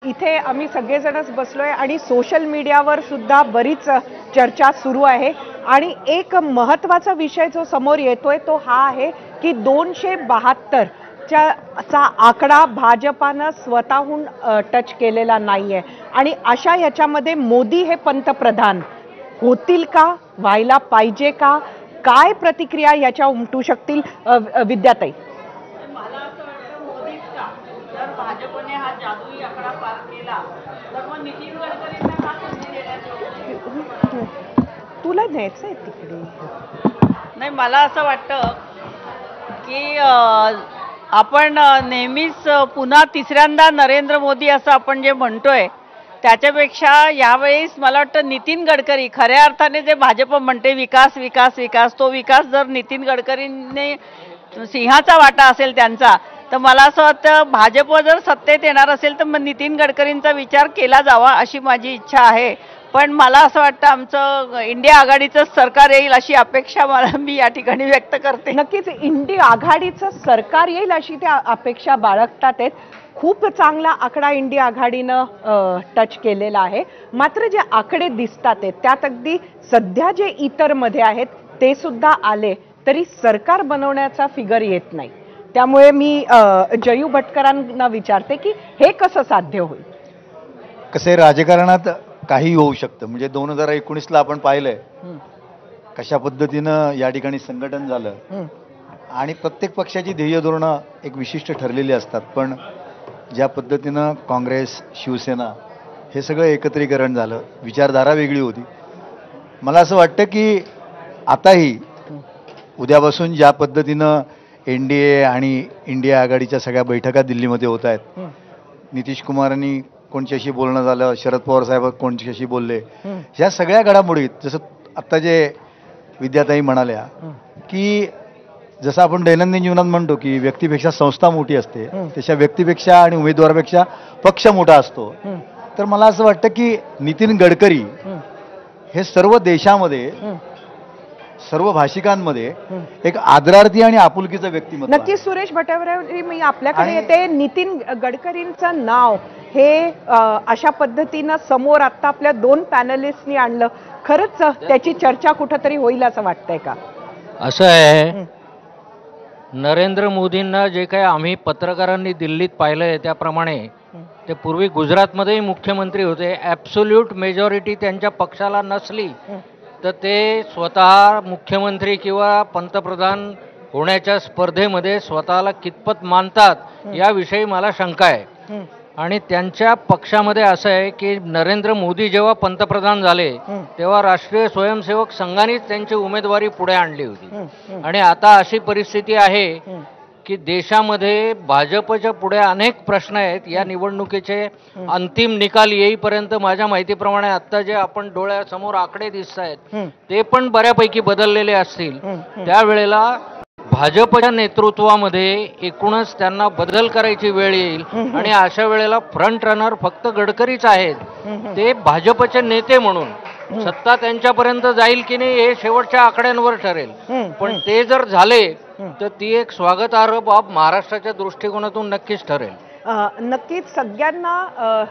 इथे आम्ही सगळेजणच बसलोय आणि सोशल मीडियावर सुद्धा बरीच चर्चा सुरू आहे आणि एक महत्त्वाचा विषय जो समोर येतोय तो हा आहे की 272 चा आकडा भाजपानं स्वतःहून टच केलेला नाहीये आणि अशा याच्यामध्ये मोदी हे पंतप्रधान होतील का, व्हायला पाहिजे का, काय प्रतिक्रिया याच्या उमटू शकतील? विद्याताई, मला असं वाटतं मोदीच का, जर भाजपने हा जादुई आकडा पार केला तर मग नितीन गडकरींना का संधी देण्याचं? तुला न्यायचंय तिकडे? नाही, मला असं वाटतं की आपण नेहमीच पुन्हा तिसऱ्यांदा नरेंद्र मोदी असं आपण जे म्हणतोय त्याच्यापेक्षा यावेळेस मला वाटतं नितीन गडकरी खऱ्या अर्थाने जे भाजप म्हणते विकास विकास विकास, तो विकास जर नितीन गडकरींनी सिंहाचा वाटा असेल त्यांचा, तर मला असं वाटतं भाजप जर सत्तेत येणार असेल तर मग नितीन गडकरींचा विचार केला जावा अशी माझी इच्छा आहे. पण मला असं वाटतं आमचं इंडिया आघाडीचं सरकार येईल अशी अपेक्षा मी या ठिकाणी व्यक्त करते. नक्कीच इंडिया आघाडीचं सरकार येईल अशी त्या अपेक्षा बाळगतात आहेत. खूप चांगला आकडा इंडिया आघाडीनं टच केलेला आहे. मात्र जे आकडे दिसतात आहेत त्यात अगदी सध्या जे इतर मध्ये आहेत ते सुद्धा आले तरी सरकार बनवण्याचा फिगर येत नाही. त्यामुळे मी जयू भटकरांना विचारते की हे कसं साध्य होईल? कसे राजकारणात काही होऊ शकतं. म्हणजे 2019ला आपण पाहिलंय कशा पद्धतीनं या ठिकाणी संघटन झालं आणि प्रत्येक पक्षाची ध्येय धोरणं एक विशिष्ट ठरलेली असतात. पण ज्या पद्धतीनं काँग्रेस, शिवसेना हे सगळं एकत्रीकरण झालं, विचारधारा वेगळी होती. मला असं वाटतं की आताही उद्यापासून ज्या पद्धतीनं NDA आणि इंडिया आघाडीच्या सगळ्या बैठका दिल्लीमध्ये होत आहेत, नितीश कुमारांनी कोणच्याशी बोलणं झालं, शरद पवार साहेब कोणच्याशी बोलले, ह्या सगळ्या घडामोडीत जसं आत्ता जे विद्याताई म्हणाल्या की जसं आपण दैनंदिन जीवनात म्हणतो की व्यक्तीपेक्षा संस्था मोठी असते, तशा व्यक्तीपेक्षा आणि उमेदवारापेक्षा पक्ष मोठा असतो. तर मला असं वाटतं की नितीन गडकरी हे सर्व देशामध्ये, सर्व भाषिकांमध्ये एक आदरार्थी आणि आपुलकीचं व्यक्तिमत्व. नक्कीच सुरेश भटावरे, मी आपल्याकडे येते. नितीन गडकरींचं नाव हे अशा पद्धतीनं समोर आता आपल्या 2 पॅनलिस्टनी आणलं, खरंच त्याची चर्चा कुठंतरी होईल असं वाटतंय का? असं आहे, नरेंद्र मोदींना जे काही आम्ही पत्रकारांनी दिल्लीत पाहिलंय त्याप्रमाणे ते पूर्वी गुजरातमध्येही मुख्यमंत्री होते. ॲब्सोल्यूट मेजॉरिटी त्यांच्या पक्षाला नसली तर ते स्वतः मुख्यमंत्री किंवा पंतप्रधान होण्याच्या स्पर्धेमध्ये स्वतःला कितपत मानतात याविषयी मला शंका आहे. आणि त्यांच्या पक्षामध्ये असं आहे की नरेंद्र मोदी जेव्हा पंतप्रधान झाले तेव्हा राष्ट्रीय स्वयंसेवक संघानेच त्यांची उमेदवारी पुढे आणली होती. आणि आता अशी परिस्थिती आहे की देशामध्ये भाजपच्या पुढे अनेक प्रश्न आहेत. या निवडणुकीचे अंतिम निकाल येईपर्यंत माझ्या माहितीप्रमाणे आता जे आपण डोळ्यासमोर आकडे दिसत आहेत ते पण बऱ्यापैकी बदललेले असतील. त्यावेळेला भाजपच्या नेतृत्वामध्ये एकूणच त्यांना बदल करायची वेळ येईल आणि अशा वेळेला फ्रंट रनर फक्त गडकरीच आहेत. ते भाजपचे नेते म्हणून सत्ता त्यांच्यापर्यंत जाईल की नाही हे शेवटच्या आकड्यांवर ठरेल. पण ते जर झाले तर ती एक स्वागतार्ह बाब महाराष्ट्राच्या दृष्टिकोनातून नक्कीच ठरेल. नक्कीच सगळ्यांना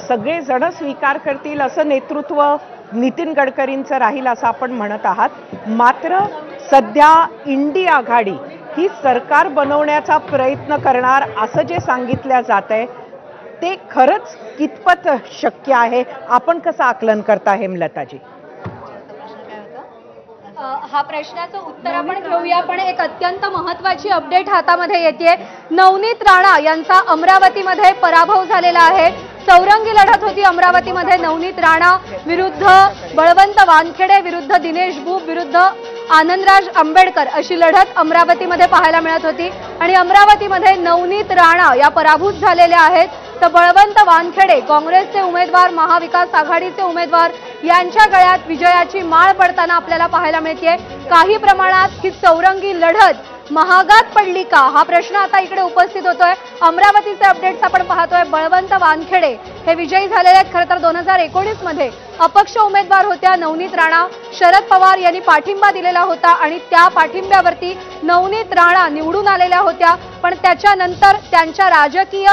सगळे जण स्वीकार करतील असं नेतृत्व नितीन गडकरींचं राहील असं आपण म्हणत आहात. मात्र सध्या इंडिया आघाडी ही सरकार बनवण्याचा प्रयत्न करणार असं जे सांगितलं जात आहे ते खरंच कितपत शक्य आहे? आपण कसं आकलन करता हेमलताजी? हा प्रश्नाचं उत्तर आपण घेऊया, पण एक अत्यंत महत्त्वाची अपडेट हातामध्ये येते. नवनीत राणा यांचा अमरावतीमध्ये पराभव झालेला आहे. चौरंगी लढत होती अमरावतीमध्ये. नवनीत राणा विरुद्ध बळवंत वानखेडे विरुद्ध दिनेश भूप विरुद्ध आनंदराज आंबेडकर अशी लढत अमरावतीमध्ये पाहायला मिळत होती आणि अमरावतीमध्ये नवनीत राणा या पराभूत झालेल्या आहेत. तर बळवंत वानखेडे काँग्रेसचे उमेदवार, महाविकास आघाडीचे उमेदवार यांच्या गळ्यात विजयाची माळ पडताना आपल्याला पाहायला मिळते. काही प्रमाणात ही चौरंगी लढत महागात पडली का, हा प्रश्न आता इकडे उपस्थित होतोय. अमरावतीचे अपडेट्स आपण पाहतोय. बळवंत वानखेडे हे विजयी झालेले आहेत. खरं तर 2019 मध्ये अपक्ष उमेदवार होत्या नवनीत राणा. शरद पवार यांनी पाठिंबा दिलेला होता आणि त्या पाठिंब्यावरती नवनीत राणा निवडून आलेल्या होत्या. पण त्याच्यानंतर त्यांच्या राजकीय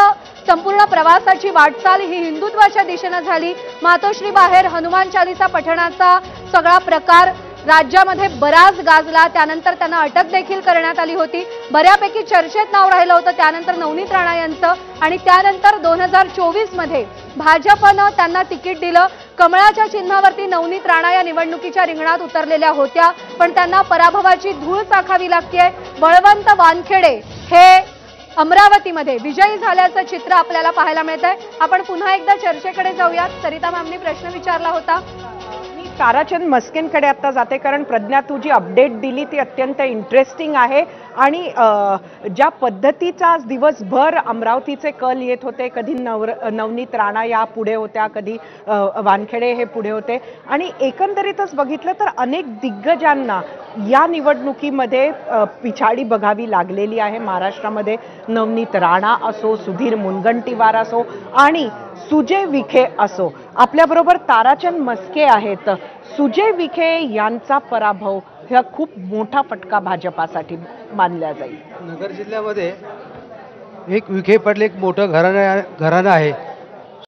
संपूर्ण प्रवासाची वाटचाल ही हिंदुत्वाच्या दिशेनं झाली. मातोश्री बाहेर हनुमान चालीसा पठणाचा सगळा प्रकार राज्यामध्ये बराच गाजला. त्यानंतर त्यांना अटक देखील करण्यात आली होती. बऱ्यापैकी चर्चेत नाव राहिलं होतं त्यानंतर नवनीत राणा यांचं. आणि त्यानंतर 2024 मध्ये भाजपनं त्यांना तिकीट दिलं. कमळाच्या चिन्हावरती नवनीत राणा या निवडणुकीच्या रिंगणात उतरलेल्या होत्या, पण त्यांना पराभवाची धूळ चाखावी लागतेय. बळवंत वानखेडे हे अमरावतीमध्ये विजयी झाल्याचं चित्र आपल्याला पाहायला मिळत आहे. आपण पुन्हा एकदा चर्चेकडे जाऊयात. सरिता मॅमनी प्रश्न विचारला होता. मी ताराचंद मस्केंकडे आता जाते, कारण प्रज्ञा तू जी अपडेट दिली ती अत्यंत इंटरेस्टिंग आहे. आणि ज्या पद्धतीचा आज दिवसभर अमरावतीचे कल येत होते, कधी नवनीत राणा या पुढे होत्या, कधी वानखेडे हे पुढे होते, आणि एकंदरीतच बघितलं तर अनेक दिग्गजांना या निवडणुकीमध्ये पिछाडी बघावी लागलेली आहे. महाराष्ट्रामध्ये नवनीत राणा असो, सुधीर मुनगंटीवार असो आणि सुजय विखे असो. आपल्याबरोबर ताराचंद मस्के आहेत. सुजय विखे यांचा पराभव हा खूप मोठा फटका भाजपासाठी मानला जाईल. नगर जिल्ह्यामध्ये एक विखे पाटील एक मोठं घराणं आहे.